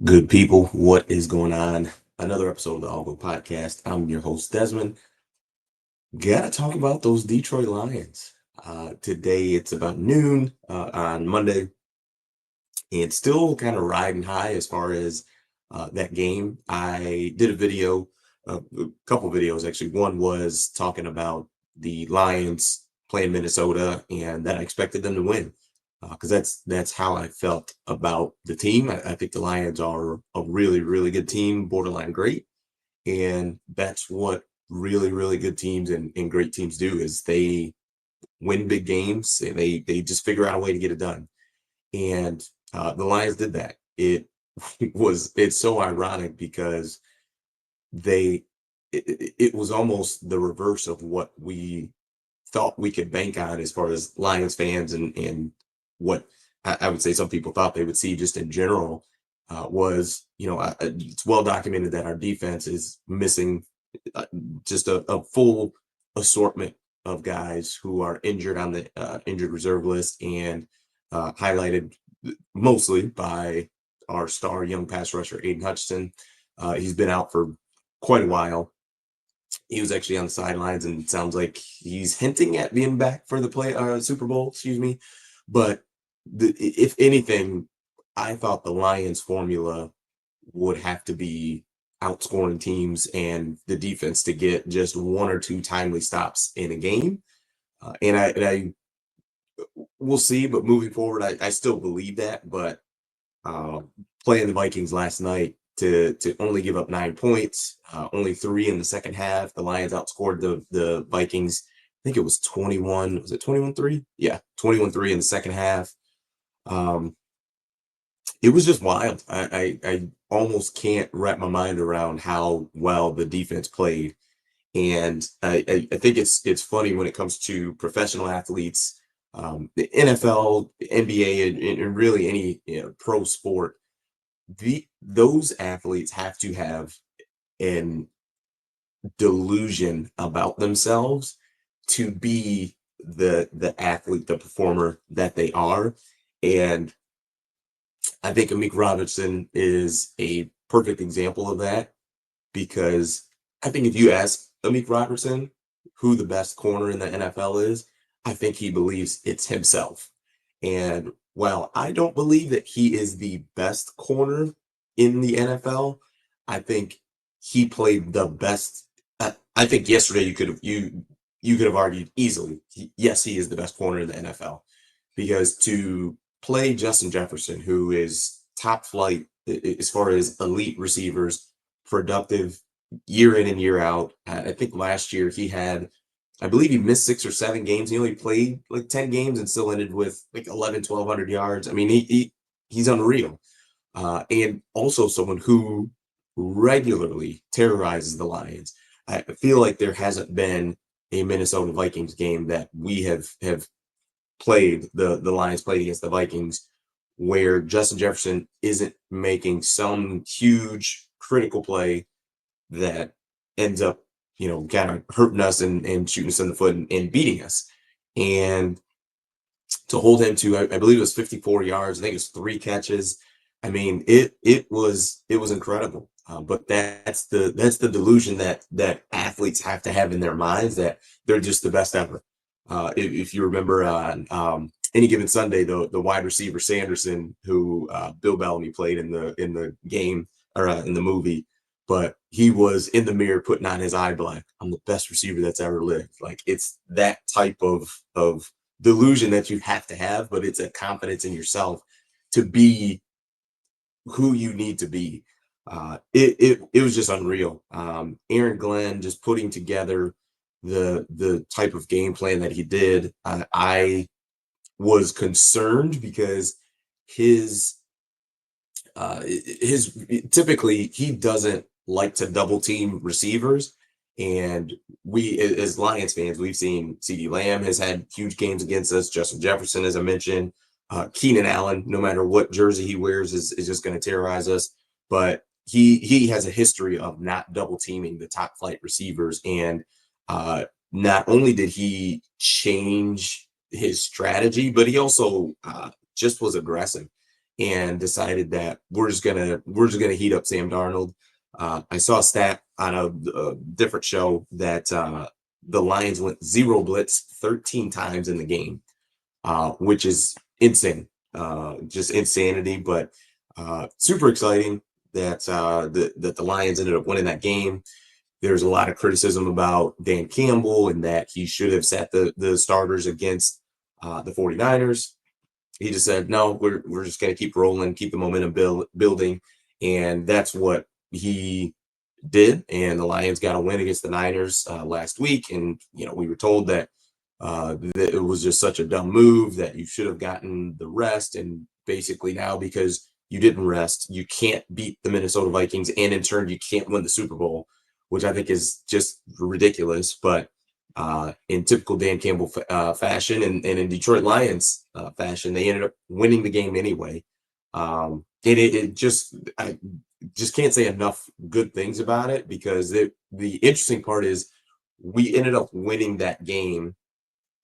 Good people, what is going on? Another episode of the All Go Podcast. I'm your host, Desmond. Gotta talk about those Detroit Lions. Today it's about noon on Monday, and still kind of riding high as far as that game. I did a couple videos actually. One was talking about the Lions playing Minnesota and that I expected them to win because that's how I felt about the team. I think the Lions are a really good team, borderline great, and that's what really good teams and great teams do is they win big games and they just figure out a way to get it done. And the Lions did that. It's so ironic because they it was almost the reverse of what we thought we could bank on as far as Lions fans and what I would say some people thought they would see just in general was, it's well documented that our defense is missing just a full assortment of guys who are injured on the injured reserve list and highlighted mostly by our star young pass rusher, Aiden Hutchinson. He's been out for quite a while. He was actually on the sidelines, and it sounds like he's hinting at being back for the Super Bowl. Excuse me, but if anything, I thought the Lions' formula would have to be outscoring teams and the defense to get just one or two timely stops in a game. And I we'll see, but moving forward, I still believe that. But uh, playing the Vikings last night to only give up 9 points, only three in the second half. The Lions outscored the Vikings. I think it was 21. Was it 21-3? Yeah, 21-3 in the second half. Um, it was just wild. I almost can't wrap my mind around how well the defense played. And I think it's funny when it comes to professional athletes, the NFL, NBA, and really any pro sport. Those athletes have to have an delusion about themselves to be the athlete, the performer that they are. And I think Amik Robertson is a perfect example of that because I think if you ask Amik Robertson who the best corner in the NFL is, I think he believes it's himself. And while I don't believe that he is the best corner in the NFL, I think he played the best. I think yesterday you could have argued easily. Yes, he is the best corner in the NFL because to play Justin Jefferson, who is top flight as far as elite receivers, productive year in and year out. I think last year I believe he missed 6 or 7 games. He only played like 10 games and still ended with like 1,100 yards. I mean, he's unreal. And also someone who regularly terrorizes the Lions. I feel like there hasn't been a Minnesota Vikings game that we have played, the Lions played against the Vikings, where Justin Jefferson isn't making some huge critical play that ends up, kind of hurting us and shooting us in the foot and beating us. And to hold him to, I believe it was 54 yards. I think it was 3 catches. I mean, it was incredible. But that's the delusion that athletes have to have in their minds that they're just the best ever. If you remember on any given Sunday, the wide receiver Sanderson, who Bill Bellamy played in the game or in the movie, but he was in the mirror putting on his eye black. I'm the best receiver that's ever lived. Like it's that type of delusion that you have to have, but it's a confidence in yourself to be who you need to be. It was just unreal. Aaron Glenn just putting together the type of game plan that he did. I was concerned because his his typically he doesn't like to double team receivers. And we, as Lions fans, we've seen CeeDee Lamb has had huge games against us. Justin Jefferson, as I mentioned, Keenan Allen, no matter what jersey he wears, is just going to terrorize us. But he has a history of not double teaming the top flight receivers. And not only did he change his strategy, but he also just was aggressive. and decided that we're just gonna heat up Sam Darnold. I saw a stat on a different show that the Lions went zero blitz 13 times in the game, which is insane, just insanity. But super exciting that that the Lions ended up winning that game. There's a lot of criticism about Dan Campbell and that he should have sat the starters against the 49ers. He just said, no, we're just going to keep rolling, keep the momentum building. And that's what he did. And the Lions got a win against the Niners last week. And, we were told that, that it was just such a dumb move, that you should have gotten the rest. And basically now, because you didn't rest, you can't beat the Minnesota Vikings. And in turn, you can't win the Super Bowl, which I think is just ridiculous. But in typical Dan Campbell fashion, and in Detroit Lions fashion, they ended up winning the game anyway. And I just can't say enough good things about it, because the interesting part is we ended up winning that game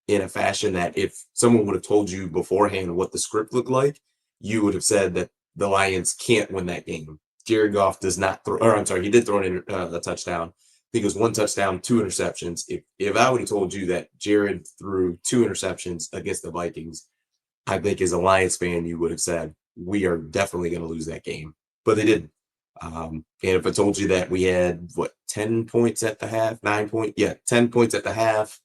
in a fashion that if someone would have told you beforehand what the script looked like, you would have said that the Lions can't win that game. Jared Goff does not throw, or I'm sorry, he did throw a touchdown. I think it was one touchdown, two interceptions. If I would have told you that Jared threw two interceptions against the Vikings, I think as a Lions fan, you would have said, we are definitely going to lose that game. But they didn't. And if I told you that we had, 10 points at the half, 10 points at the half,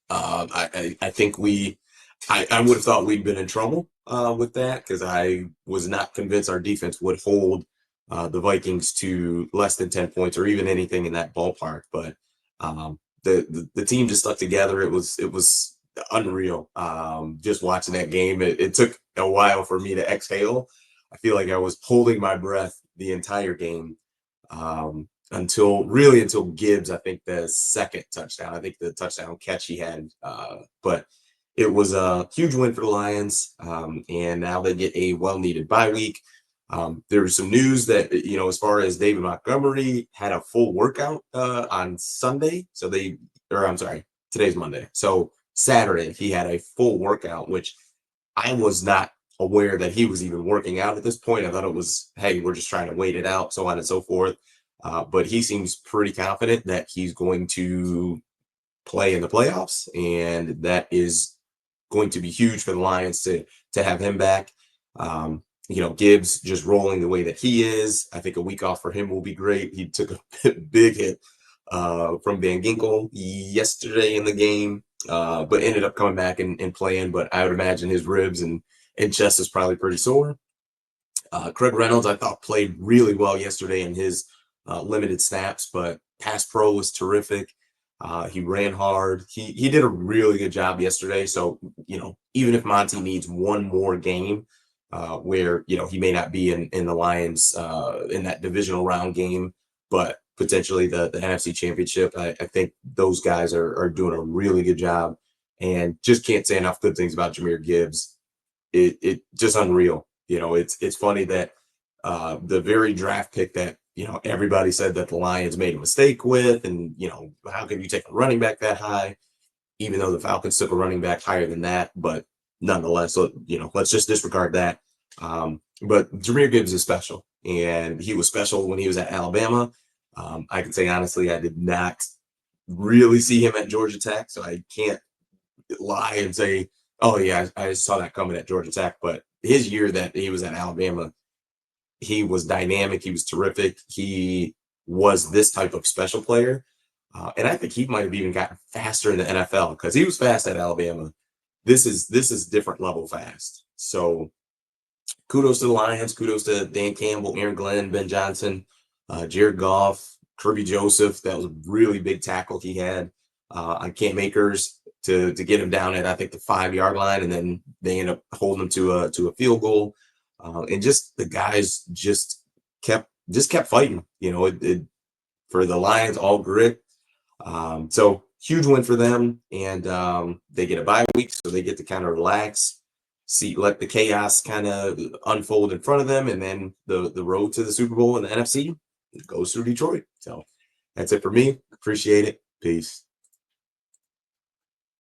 I think I would have thought we'd been in trouble with that, because I was not convinced our defense would hold the Vikings to less than 10 points or even anything in that ballpark. But the team just stuck together. It was unreal. Just watching that game, it took a while for me to exhale. I feel like I was holding my breath the entire game, until Gibbs, I think the second touchdown. I think the touchdown catch he had. But it was a huge win for the Lions, and now they get a well-needed bye week. There was some news that, as far as David Montgomery had a full workout on Sunday. I'm sorry, today's Monday. So Saturday he had a full workout, which I was not aware that he was even working out at this point. I thought it was, hey, we're just trying to wait it out, so on and so forth. But he seems pretty confident that he's going to play in the playoffs, and that is going to be huge for the Lions to have him back. Gibbs just rolling the way that he is. I think a week off for him will be great. He took a big hit from Van Ginkel yesterday in the game, but ended up coming back and playing. But I would imagine his ribs and chest is probably pretty sore. Craig Reynolds, I thought, played really well yesterday in his limited snaps, but pass pro was terrific. He ran hard. He did a really good job yesterday. So, even if Monty needs one more game where, he may not be in the Lions in that divisional round game, but potentially the NFC Championship, I think those guys are doing a really good job, and just can't say enough good things about Jahmyr Gibbs. It just unreal. It's funny that the very draft pick that everybody said that the Lions made a mistake with, and how can you take a running back that high, even though the Falcons took a running back higher than that, but nonetheless, let's just disregard that. But Jahmyr Gibbs is special, and he was special when he was at Alabama. I can say honestly, I did not really see him at Georgia Tech, so I can't lie and say, oh yeah, I saw that coming at Georgia Tech. But his year that he was at Alabama, he was dynamic. He was terrific. He was this type of special player. And I think he might have even gotten faster in the NFL, because he was fast at Alabama. This is different level fast. So kudos to the Lions. Kudos to Dan Campbell, Aaron Glenn, Ben Johnson, Jared Goff, Kirby Joseph. That was a really big tackle he had on Cam Akers to get him down at, I think, the 5-yard line, and then they end up holding him to a field goal. And just the guys just kept fighting. For the Lions, all grit. So huge win for them, and they get a bye week, so they get to kind of relax, let the chaos kind of unfold in front of them, and then the road to the Super Bowl in the NFC goes through Detroit. So that's it for me. Appreciate it. Peace.